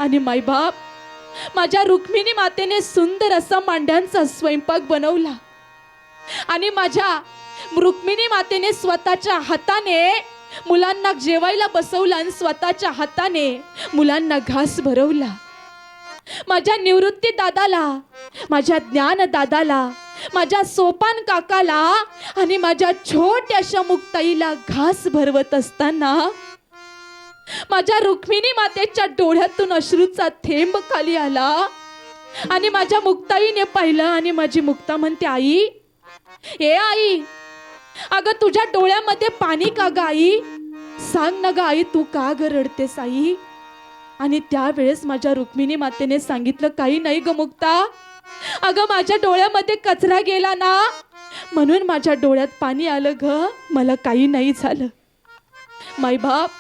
आणि मायबाप, माझ्या रुक्मिणी मातेने सुंदर असा मांड्यांचा स्वयंपाक बनवला आणि माझ्या रुक्मिणी मातेने स्वतःच्या हाताने मुलांना जेवायला बसवलं आणि स्वतःच्या हाताने मुलांना घास भरवला. माझ्या निवृत्ती दादाला, माझ्या ज्ञान दादाला, माझ्या सोपान काकाला आणि माझ्या छोट्याशा मुक्ताईला घास भरवत असताना माझ्या रुक्मिणी मातेच्या डोळ्यातून अश्रूचा थेंब खाली आला आणि माझ्या मुक्ताईने पाहिलं आणि माझी मुक्ता म्हणते, आई, ए आई, अगं तुझ्या डोळ्यामध्ये पाणी का ग आई? सांग ना ग आई, तू का ग रडतेस आई? आणि त्यावेळेस माझ्या रुक्मिणी मातेने सांगितलं, काही नाही ग मुक्ता, अगं माझ्या डोळ्यामध्ये कचरा गेला ना, म्हणून माझ्या डोळ्यात पाणी आलं ग, मला काही नाही झालं. मायबाप,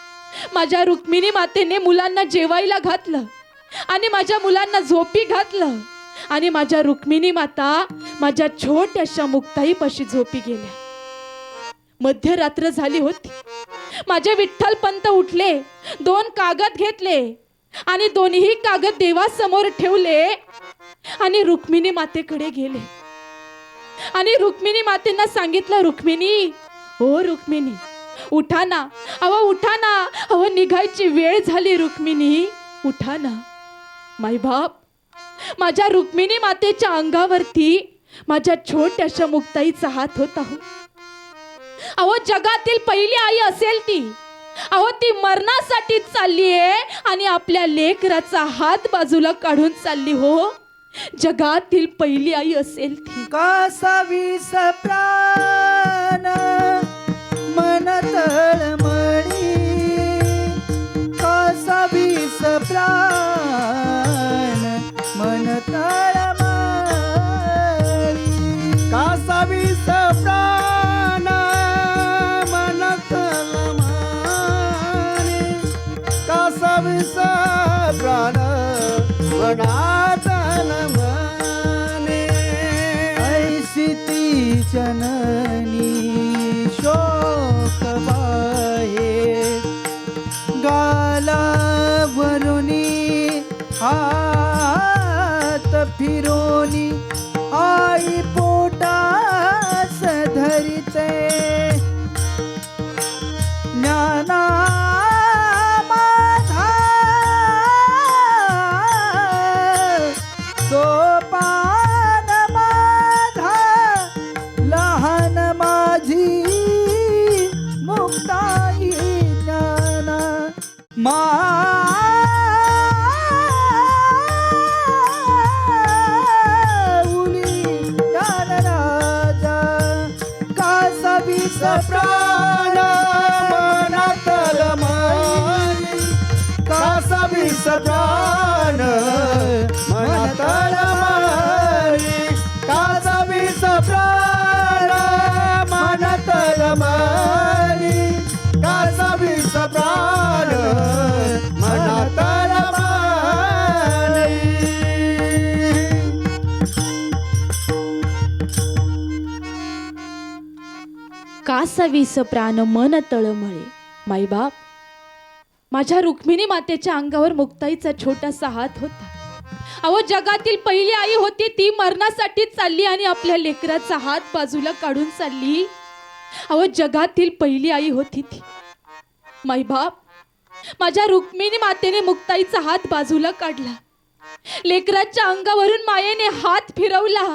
माझ्या रुक्मिणी मातेने मुलांना जेवायला घातलं आणि माझ्या मुलांना झोपी घातलं आणि माझ्या रुक्मिणी माता माझ्या छोट्याशा मुक्ताईपाशी झोपी गेल्या. मध्यरात्र झाली होती. माझे विठ्ठल पंत उठले, 2 कागद घेतले आणि दोन्ही कागद देवासमोर ठेवले आणि रुक्मिणी मातेकडे गेले आणि रुक्मिणी मातेंना सांगितलं, रुक्मिणी, हो रुक्मिणी, उठा ना, अहो उठा ना, अहो निघायची वेळ झाली, रुक्मिणी उठा ना. मायबाप, माझ्या रुक्मिणी मातेच्या अंगावरती माझ्या छोट्याशा मुक्ताईचा हात होता. अहो जगातील पहिली आई असेल ती, अहो ती मरणासाठी चालली आहे आणि आपल्या लेकराचा हात बाजूला काढून चालली. हो, जगातील पहिली आई असेल ती. कासावी प्राण मन तळमळी, कासावी प्राण मन तळमळी, कासावी प्राण मन तळमळी, कासावी प्राण मनात तळमळी, ऐसी ती जननी शोक बाहेर गालावरुनी हात फिरोनी आई पोटास धरिते, ज्ञाना माझा सोपान माझा लहान माझी मुक्ताई, ज्ञाना माऊली ज्ञान राजा, कासावी प्राण मनात तळमळी, कासावी प्राण मनात तळमळी, कासावी प्राण मनात तळमळी, कासावी प्राण मनात तळमळी. कासावीस प्राण मन तळमळे. मायबाप, माझ्या रुक्मिणी मातेच्या अंगावर मुक्ताईचा छोटासा हात होता. अहो जगातील पहिली आई होती ती, मरणासाठी चालली आणि आपल्या लेकराचा हात बाजूला काढून चालली. अहो जगातील पहिली आई होती ती. मायबाप, माझ्या रुक्मिणी मातेने मुक्ताईचा हात बाजूला काढला, लेकराच्या अंगावरून मायेने हात फिरवला,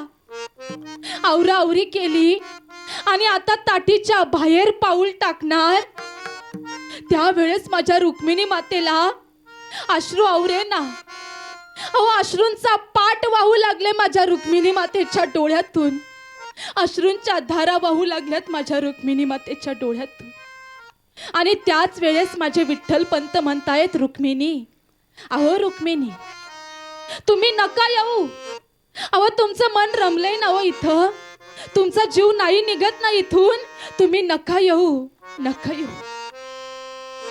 आवराआवरी केली आणि आता ताटीच्या बाहेर पाऊल टाकणार. त्यावेळेस माझ्या रुक्मिणी मातेला अश्रू आवरेना. अहो अश्रूंचा पाट वाहू लागले माझ्या रुक्मिणी मातेच्या डोळ्यातून, अश्रूंच्या धारा वाहू लागल्यात माझ्या रुक्मिणी मातेच्या डोळ्यातून. आणि त्याच वेळेस माझे विठ्ठल पंत म्हणतायत, रुक्मिणी, अहो रुक्मिणी, तुम्ही नका येऊ. अहो तुमचं मन रमलंय ना, हो इथं तुमचा जीव नाही निघत ना इथून, तुम्ही नका येऊ, नका येऊ.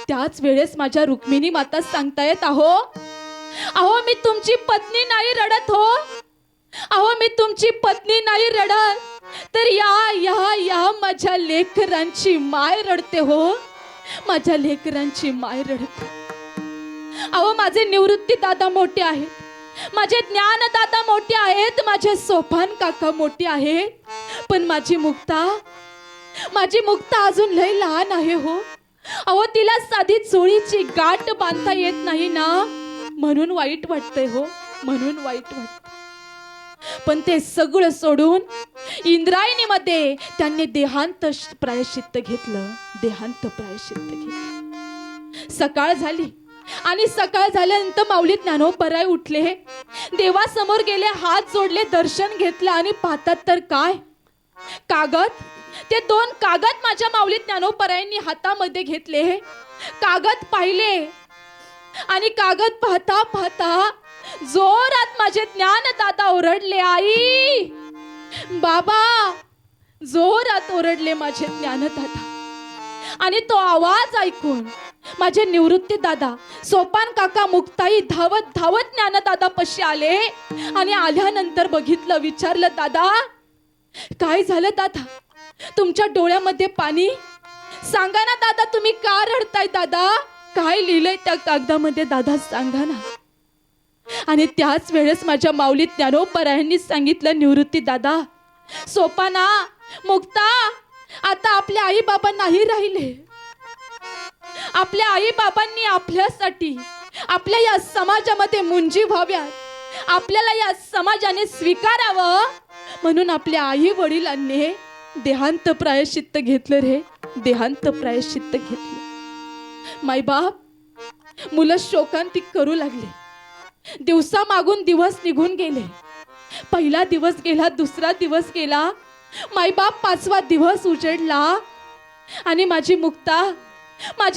त्याच वेळेस माझ्या रुक्मिणी माता सांगतायत, अहो अहो मी तुमची पत्नी नाही रडत, हो अहो मी तुमची पत्नी नाही रडत, तर या या या माझ्या लेकरांची माय रडते, हो माझ्या लेकरांची माय रडते. अहो माझे निवृत्ती दादा मोठे आहेत, माझे ज्ञान दादा मोठे आहेत, माझे सोपान काका मोठे आहेत, पण माझी मुक्ता अजून लय लहान आहे हो. अहो तिला साधी चोळीची गाठ बांधता येत नाही ना, म्हणून वाईट वाटतंय हो, म्हणून वाईट वाटत. पण ते सगळं सोडून इंद्रायणीमध्ये त्यांनी देहांत प्रायश्चित्त घेतलं, देहांत प्रायश्चित्त घेतलं. सकाळ झाली आणि सकाळ झाल्यानंतर माऊली ज्ञानोबराय उठले, देवासमोर गेले, हात जोडले, दर्शन घेतलं आणि पाहतात तर काय, कागद, ते 2 कागद माझ्या माऊली ज्ञानोबरायांनी हातामध्ये घेतले. कागद पाहिले आणि कागद पाहता पाहता जोरात माझे ज्ञान दादा ओरडले, आई बाबा, जोरात ओरडले माझे ज्ञान दादा. आणि तो आवाज ऐकून माझे निवृत्ती दादा, सोपान काका, मुक्ताई धावत धावत ज्ञान दादा पशी आले. आणि आल्यानंतर बघितलं, विचारलं, दादा काय झालं दादा, तुमच्या डोळ्यामध्ये पाणी, सांगा ना दादा, तुम्ही का रडताय दादा, काय लिहिलंय त्या कागदामध्ये दादा, सांगा ना. आणि त्याच वेळेस माझ्या माऊली ज्ञानोबरायांनी सांगितलं, निवृत्ती दादा, सोपाना, मुक्ता, आता आपले आई बाबा नाही राहिले. आपल्या आई बाबांनी आपल्यासाठी, आपल्या या समाजामध्ये मुंजी व्हाव्यात, आपल्याला या समाजाने स्वीकारावं म्हणून आपल्या आई वडिलांनी देहांत प्रायश्चित्त घेतलं रे, देहांत प्रायश्चित्त घेतलं. मायबाप मुलं शोकांतिक करू लागले. दिवसा मागून दिवस निघून गेले. पहिला दिवस गेला, दुसरा दिवस गेला, मायबाप 5वा दिवस उजेडला आणि माझी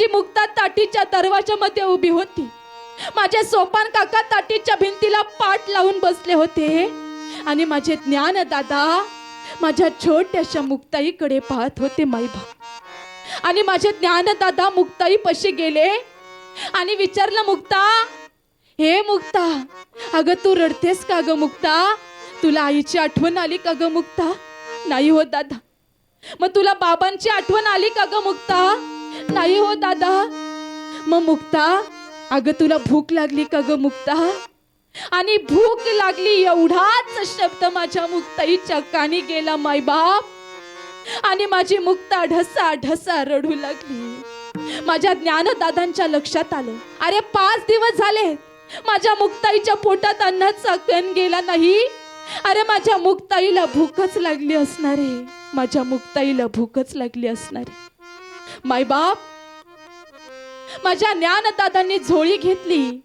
मुक्ता ताटीच्या दरवाजामध्ये उभी होती. माझे सोपान काका ताटीच्या भिंतीला पाठ लावून बसले होते आणि माझे ज्ञान दादा माझ्या छोट्याशा मुक्ताईकडे पाहत होते मायबाप. आणि माझे ज्ञान दादा मुक्ताई पशी गेले आणि विचारलं, मुक्ता, हे मुक्ता, अगं तू रडतेस का ग मुक्ता, तुला आईची आठवण आली का ग मुक्ता. नाही हो दादा. मग तुला बाबांची आठवण आली का ग मुक्ता. नाही हो दादा. मग मुक्ता, अगं तुला भूक लागली का ग मुक्ता. आणि भूक लागली एवढाच शब्द माझ्या मुक्ताईच्या कानी गेला मायबाप. आणि माझी मुक्ता ढसा ढसा रडू लागली. माझ्या ज्ञानदादांच्या लक्षात आलं, अरे 5 दिवस झाले माझ्या मुक्ताईच्या पोटात अन्नाचा कण गेला नाही. अरे माझ्या मुक्ताईला भूकच लागली असणार आहे, माझ्या मुक्ताईला भूकच लागली असणार आहे. मायबाप, माझ्या ज्ञानदादांनी झोळी घेतली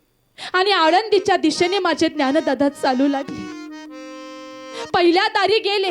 आणि आळंदीच्या दिशेने माझे ज्ञानदादा चालू लागले. पहिल्या दारी गेले